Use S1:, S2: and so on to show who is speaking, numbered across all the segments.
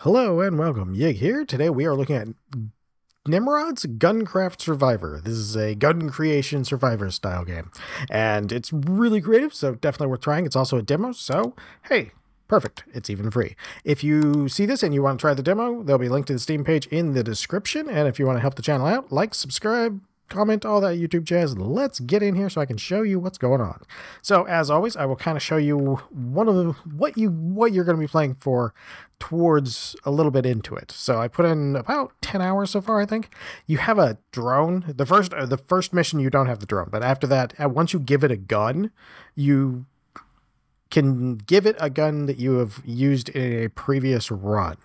S1: Hello and welcome. Yig here. Today we are looking at Nimrods Guncraft Survivor. This is a gun creation survivor style game. And it's really creative, so definitely worth trying. It's also a demo, so hey, perfect. It's even free. If you see this and you want to try the demo, there'll be a link to the Steam page in the description. And if you want to help the channel out, like, subscribe, comment, all that YouTube jazz. Let's get in here so I can show you what's going on. So as always, I will kind of show you what you're going to be playing for towards a little bit into it. So I put in about 10 hours so far, I think. You have a drone. The first mission you don't have the drone, but after that, once you give it a gun, you can give it a gun that you have used in a previous run,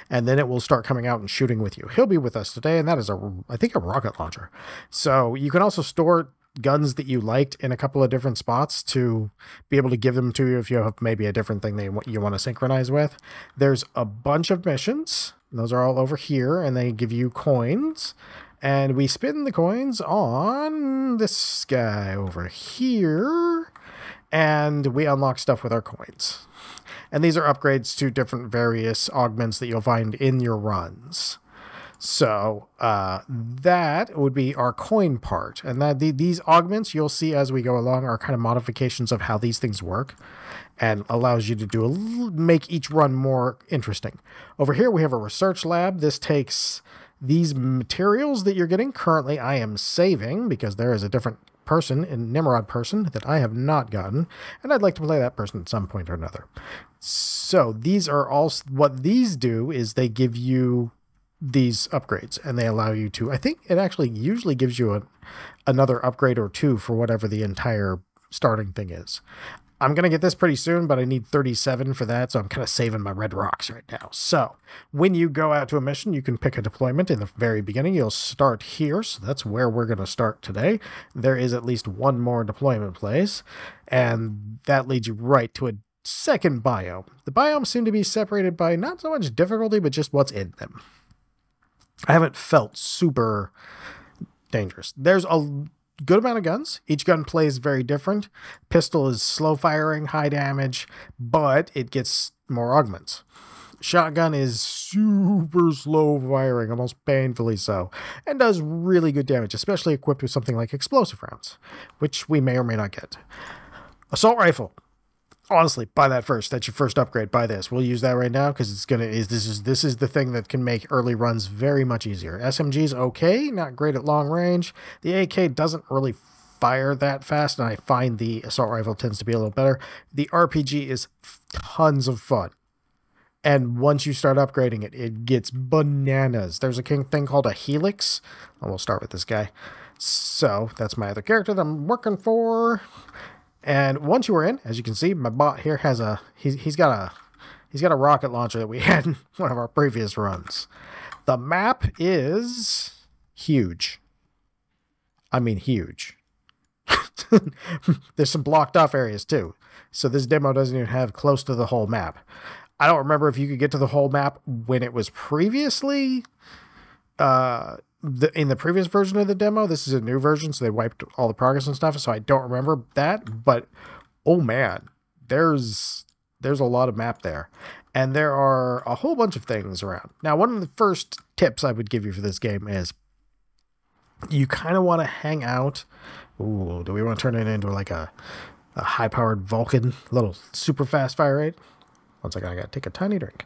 S1: and then it will start coming out and shooting with you. He'll be with us today, and that is I think a rocket launcher. So you can also store guns that you liked in a couple of different spots to be able to give them to you if you have maybe a different thing you want to synchronize with. There's a bunch of missions. Those are all over here, and they give you coins. And we spin the coins on this guy over here, and we unlock stuff with our coins. And these are upgrades to different various augments that you'll find in your runs. So that would be our coin part. And that these augments you'll see as we go along are kind of modifications of how these things work, and allows you to make each run more interesting. Over here we have a research lab. This takes these materials that you're getting. Currently I am saving because there is a different person, a Nimrod person, that I have not gotten, and I'd like to play that person at some point or another. So these are all, what these do is they give you these upgrades, and they allow you to, I think it actually usually gives you another upgrade or two for whatever the entire starting thing is. I'm going to get this pretty soon, but I need 37 for that, so I'm kind of saving my red rocks right now. So when you go out to a mission, you can pick a deployment in the very beginning. You'll start here, so that's where we're going to start today. There is at least one more deployment place, and that leads you right to a second biome. The biomes seem to be separated by not so much difficulty, but just what's in them. I haven't felt super dangerous. There's a good amount of guns. Each gun plays very different. Pistol is slow firing, high damage, but it gets more augments. Shotgun is super slow firing, almost painfully so, and does really good damage, especially equipped with something like explosive rounds, which we may or may not get. Assault rifle. Honestly, buy that first. That's your first upgrade. Buy this. We'll use that right now because this is the thing that can make early runs very much easier. SMG's okay, not great at long range. The AK doesn't really fire that fast, and I find the assault rifle tends to be a little better. The RPG is tons of fun, and once you start upgrading it, it gets bananas. There's a thing called a helix, and we'll start with this guy. So that's my other character that I'm working for. And once you are in, as you can see, my bot here has he's got a rocket launcher that we had in one of our previous runs. The map is huge. I mean huge. There's some blocked off areas too. So this demo doesn't even have close to the whole map. I don't remember if you could get to the whole map when it was previously in the previous version of the demo. This is a new version, so they wiped all the progress and stuff, so I don't remember that, but oh man, there's a lot of map there, and there are a whole bunch of things around. Now, one of the first tips I would give you for this game is you kind of want to hang out. Ooh, do we want to turn it into like a high-powered Vulcan, little super fast fire rate? One second, I gotta take a tiny drink.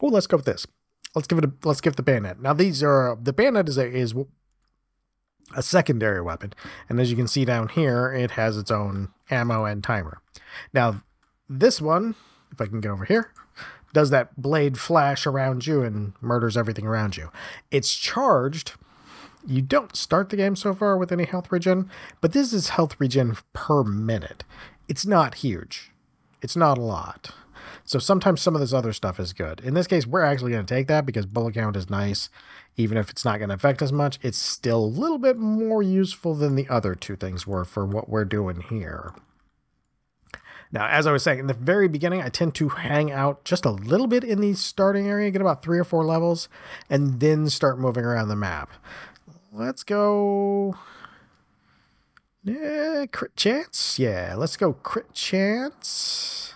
S1: Oh, let's go with this. Let's give the bayonet. Now the bayonet is a secondary weapon, and as you can see down here, it has its own ammo and timer. Now this one, if I can get over here, does that blade flash around you and murders everything around you. It's charged. You don't start the game so far with any health regen, but this is health regen per minute. It's not huge. It's not a lot. So sometimes some of this other stuff is good. In this case, we're actually going to take that because bullet count is nice. Even if it's not going to affect as much, it's still a little bit more useful than the other two things were for what we're doing here. Now, as I was saying, in the very beginning, I tend to hang out just a little bit in the starting area, get about 3 or 4 levels, and then start moving around the map. Let's go... Yeah, crit chance? Yeah, let's go crit chance.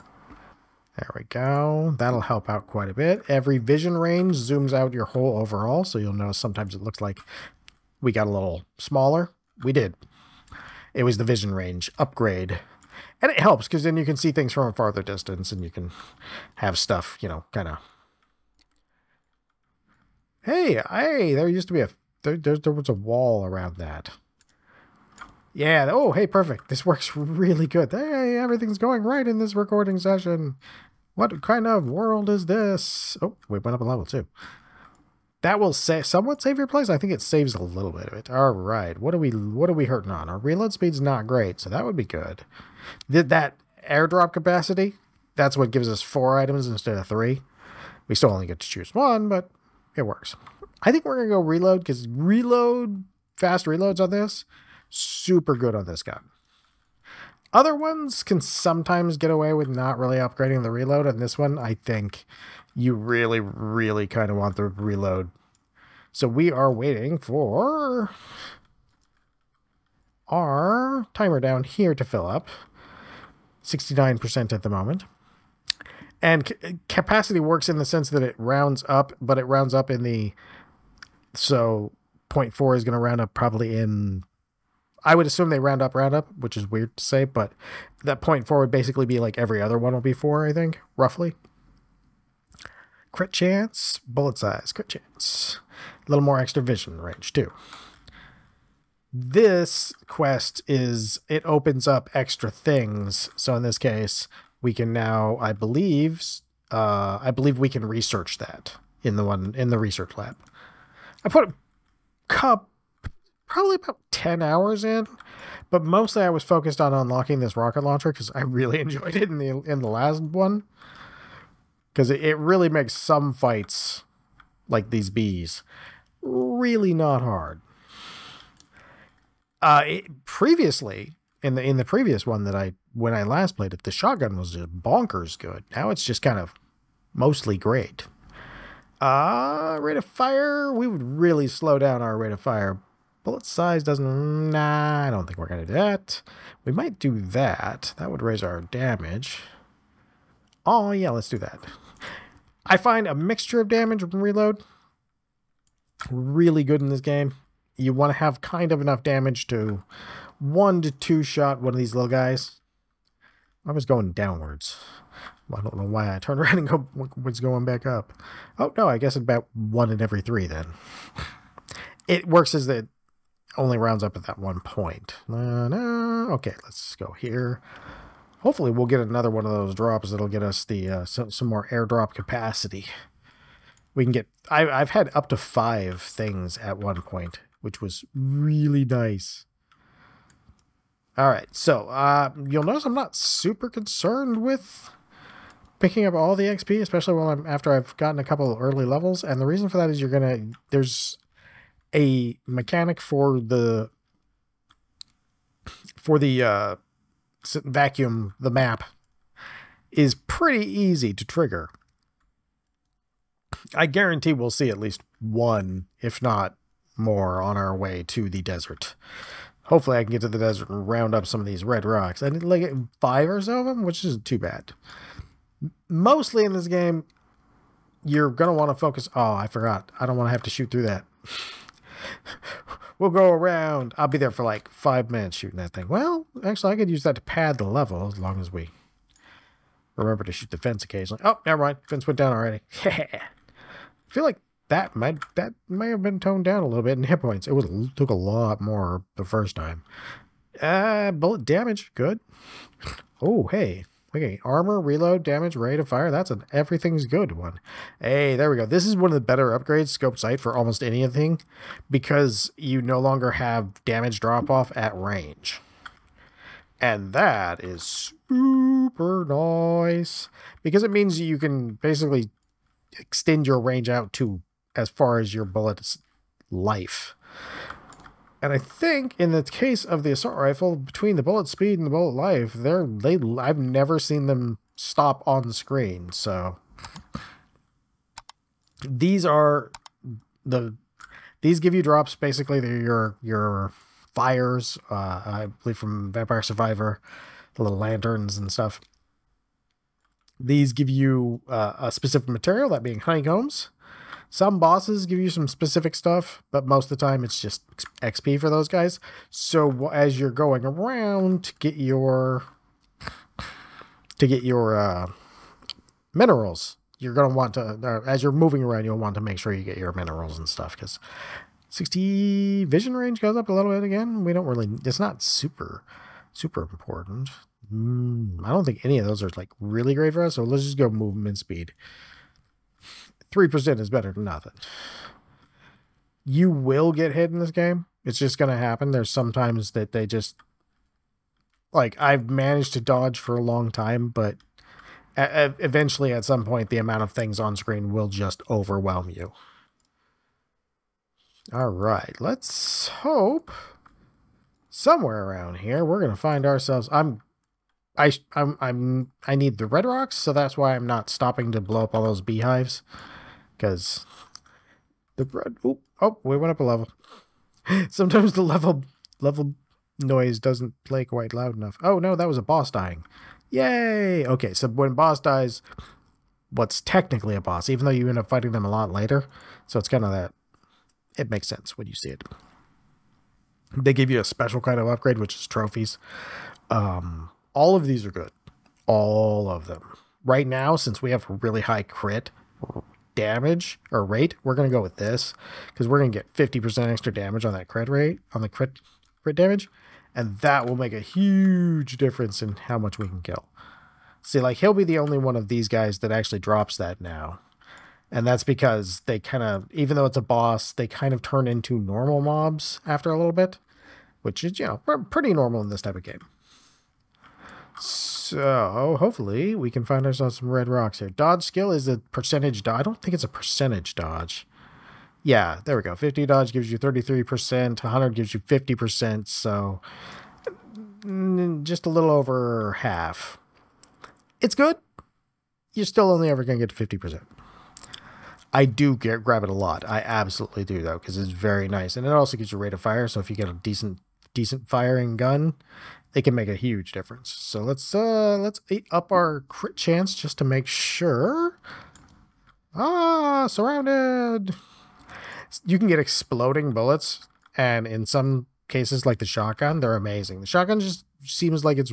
S1: There we go. That'll help out quite a bit. Every vision range zooms out your whole overall, so you'll notice sometimes it looks like we got a little smaller. We did. It was the vision range upgrade. And it helps, because then you can see things from a farther distance, and you can have stuff, you know, kind of... Hey, there used to be a... There was a wall around that. Yeah, oh, hey, perfect. This works really good. Hey, everything's going right in this recording session. What kind of world is this? Oh, we went up a level, too. That will somewhat save your place. I think it saves a little bit of it. All right, what are we hurting on? Our reload speed's not great, so that would be good. Did that airdrop capacity? That's what gives us 4 items instead of 3. We still only get to choose 1, but it works. I think we're gonna go reload, because fast reloads on this, super good on this gun. Other ones can sometimes get away with not really upgrading the reload. On this one, I think you really, really kind of want the reload. So we are waiting for our timer down here to fill up. 69% at the moment. And capacity works in the sense that it rounds up, but it rounds up in the... So 0.4 is going to round up probably in... I would assume they round up, which is weird to say, but that 0.4 would basically be like every other one will be 4, I think, roughly. Crit chance, bullet size, crit chance. A little more extra vision range, too. This quest it opens up extra things. So in this case, we can now, I believe we can research that in the research lab. I put probably about 10 hours in, but mostly I was focused on unlocking this rocket launcher because I really enjoyed it in the last one. Because it really makes some fights, like these bees, really not hard. Previously, in the previous one when I last played it, the shotgun was just bonkers good. Now it's just kind of mostly great. Rate of fire, we would really slow down our rate of fire. Bullet size doesn't... Nah, I don't think we're going to do that. We might do that. That would raise our damage. Oh, yeah, let's do that. I find a mixture of damage and reload really good in this game. You want to have kind of enough damage to 1 to 2 shot one of these little guys. I was going downwards. I don't know why I turned around and was going back up. Oh, no, I guess about 1 in every 3 then. It works as that only rounds up at that 1 point. No. Okay, let's go here. Hopefully we'll get another one of those drops that'll get us the some more airdrop capacity. We can get... I've had up to 5 things at one point, which was really nice. All right, so you'll notice I'm not super concerned with picking up all the XP, especially after I've gotten a couple of early levels. And the reason for that is there's a mechanic for the vacuum, the map is pretty easy to trigger. I guarantee we'll see at least 1, if not more, on our way to the desert. Hopefully I can get to the desert and round up some of these red rocks. I need like 5 or so of them, which isn't too bad. Mostly in this game, you're going to want to focus... Oh, I forgot. I don't want to have to shoot through that. We'll go around. I'll be there for like 5 minutes shooting that thing. Well, actually, I could use that to pad the level as long as we remember to shoot the fence occasionally. Oh, never mind. Fence went down already. I feel like that may have been toned down a little bit in hit points. It took a lot more the first time. Bullet damage. Good. Oh, hey. Okay, armor, reload, damage, rate of fire. That's an everything's good one. Hey, there we go. This is one of the better upgrades, scope sight, for almost anything, because you no longer have damage drop-off at range. And that is super nice, because it means you can basically extend your range out to as far as your bullet's life. And I think in the case of the assault rifle, between the bullet speed and the bullet life, I've never seen them stop on screen. So these give you drops. Basically, they're your fires. I believe from Vampire Survivor, the little lanterns and stuff. These give you a specific material, that being honeycombs. Some bosses give you some specific stuff, but most of the time it's just XP for those guys. So as you're going around to get your minerals, you're going to want to, as you're moving around, you'll want to make sure you get your minerals and stuff, because 60 vision range goes up a little bit again. We don't really, it's not super important. I don't think any of those are like really great for us, so let's just go movement speed. 3% is better than nothing. You will get hit in this game. It's just going to happen. There's sometimes that they just, like, I've managed to dodge for a long time, but eventually at some point the amount of things on screen will just overwhelm you. All right, let's hope somewhere around here we're going to find ourselves. I need the red rocks, so that's why I'm not stopping to blow up all those beehives. Because the red... Oh, we went up a level. Sometimes the level noise doesn't play quite loud enough. Oh, no, that was a boss dying. Yay! Okay, so when boss dies, what's technically a boss, even though you end up fighting them a lot later. So it's kind of that... It makes sense when you see it. They give you a special kind of upgrade, which is trophies. All of these are good. All of them. Right now, since we have a really high crit damage or rate, we're going to go with this because we're going to get 50% extra damage on that crit rate, on the crit damage, and that will make a huge difference in how much we can kill. See, like, he'll be the only one of these guys that actually drops that now. And that's because they kind of, even though it's a boss, they kind of turn into normal mobs after a little bit, which is, you know, pretty normal in this type of game. So hopefully we can find ourselves some red rocks here. Dodge skill is a percentage dodge. I don't think it's a percentage dodge. Yeah, there we go. 50 dodge gives you 33%. 100 gives you 50%. So just a little over half. It's good. You're still only ever going to get to 50%. I do grab it a lot. I absolutely do, though, because it's very nice. And it also gives you rate of fire. So if you get a decent firing gun, it can make a huge difference. So let's eat up our crit chance just to make sure. Ah, surrounded. You can get exploding bullets, and in some cases, like the shotgun, they're amazing. The shotgun just seems like it's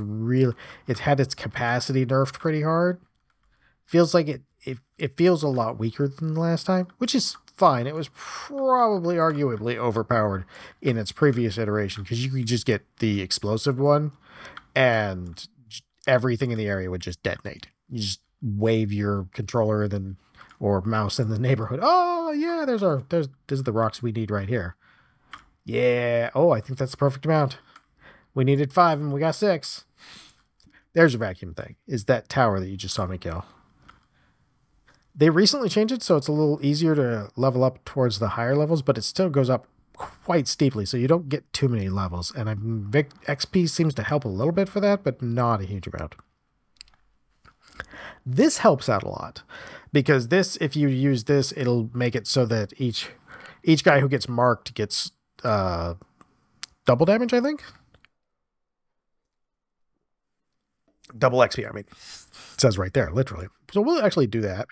S1: had its capacity nerfed pretty hard. Feels like it feels a lot weaker than the last time, which is fine. It was probably arguably overpowered in its previous iteration because you could just get the explosive one and everything in the area would just detonate. You just wave your controller or mouse in the neighborhood. Oh yeah, these are the rocks we need right here. Yeah. Oh, I think that's the perfect amount. We needed 5 and we got 6. There's your vacuum thing. Is that tower that you just saw me kill. They recently changed it, so it's a little easier to level up towards the higher levels, but it still goes up quite steeply, so you don't get too many levels. And XP seems to help a little bit for that, but not a huge amount. This helps out a lot, because this, if you use this, it'll make it so that each guy who gets marked gets double damage, I think? Double XP, I mean. It says right there, literally. So we'll actually do that.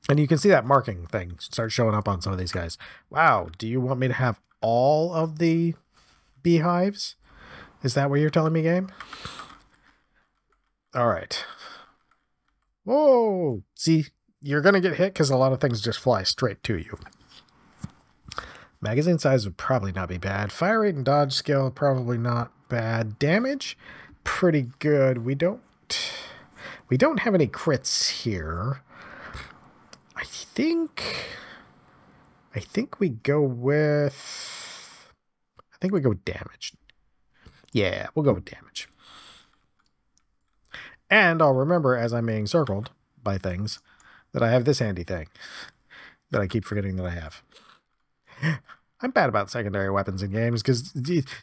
S1: And you can see that marking thing start showing up on some of these guys. Wow, do you want me to have all of the beehives? Is that what you're telling me, game? All right. Whoa! See, you're going to get hit because a lot of things just fly straight to you. Magazine size would probably not be bad. Fire rate and dodge skill, probably not bad. Damage, pretty good. We don't have any crits here. I think we go with damage. Yeah, we'll go with damage. And I'll remember as I'm being circled by things that I have this handy thing that I keep forgetting that I have. I'm bad about secondary weapons in games because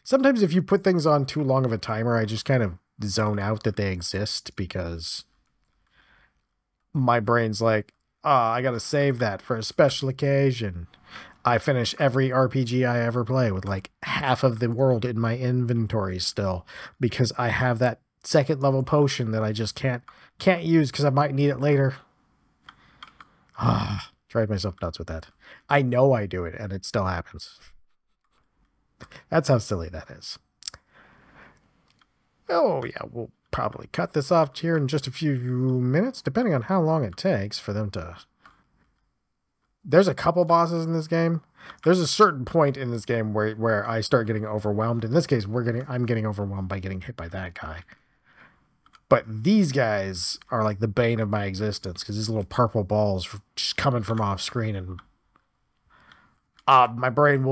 S1: sometimes if you put things on too long of a timer, I just kind of zone out that they exist because my brain's like, I gotta save that for a special occasion. I finish every RPG I ever play with like half of the world in my inventory still because I have that second level potion that I just can't use because I might need it later. Drive myself nuts with that. I know I do it, and it still happens. That's how silly that is. Oh, yeah, we'll probably cut this off here in just a few minutes, depending on how long it takes for them to... There's a couple bosses in this game. There's a certain point in this game where I start getting overwhelmed. In this case, I'm getting overwhelmed by getting hit by that guy. But these guys are like the bane of my existence because these little purple balls just coming from off screen, and my brain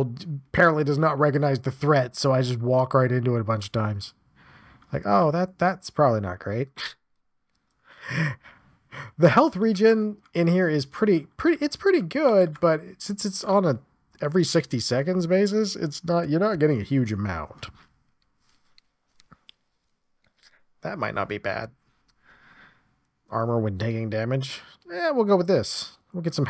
S1: apparently does not recognize the threat, so I just walk right into it a bunch of times. Like, oh, that's probably not great. The health regen in here is pretty good, but since it's on a every 60 seconds basis, you're not getting a huge amount. That might not be bad. Armor when taking damage. We'll go with this. We'll get some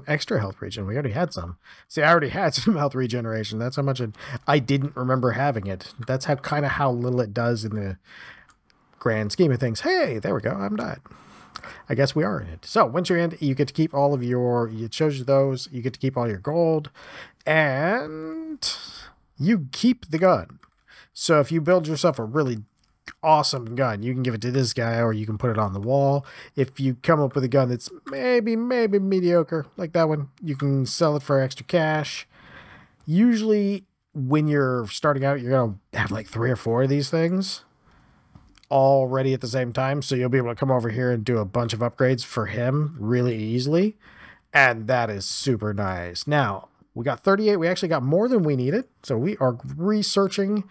S1: extra health regen. We already had some. See, I already had some health regeneration. That's how much I didn't remember having it. That's how little it does in the grand scheme of things. Hey, there we go. I'm dead. I guess we are in it. So once you're in, you get to keep all of it shows you those. You get to keep all your gold, and you keep the gun. So if you build yourself a really awesome gun, you can give it to this guy, or you can put it on the wall. If you come up with a gun that's maybe mediocre, like that one, you can sell it for extra cash. Usually when you're starting out, you're going to have like 3 or 4 of these things all ready at the same time, so you'll be able to come over here and do a bunch of upgrades for him really easily, and that is super nice. Now, we got 38. We actually got more than we needed, so we are researching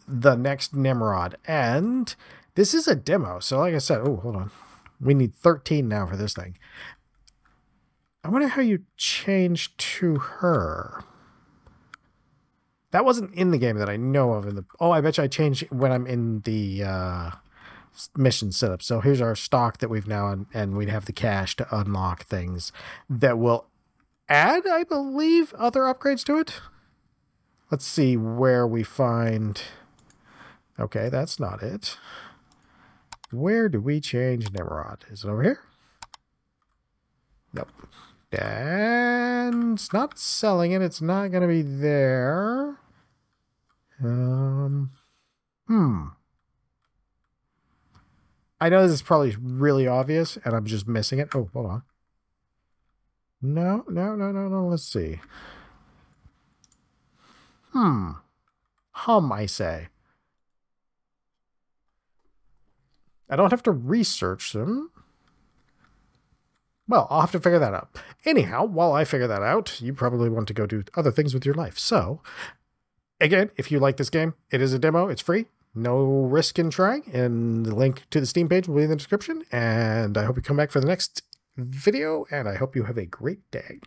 S1: the next Nimrod, and this is a demo, so like I said, oh, hold on, we need 13 now for this thing. I wonder how you change to her. That wasn't in the game that I know of. I bet you I changed when I'm in the mission setup. So here's our stock that we've now, and we'd have the cash to unlock things that will add, I believe, other upgrades to it. Let's see where we find... Okay, that's not it. Where do we change Nimrod? Is it over here? Nope. And it's not selling it. It's not going to be there. I know this is probably really obvious, and I'm just missing it. Oh, hold on. No. Let's see. I say. I don't have to research them. Well, I'll have to figure that out. Anyhow, while I figure that out, you probably want to go do other things with your life. So, again, if you like this game, it is a demo. It's free. No risk in trying. And the link to the Steam page will be in the description. And I hope you come back for the next video. And I hope you have a great day.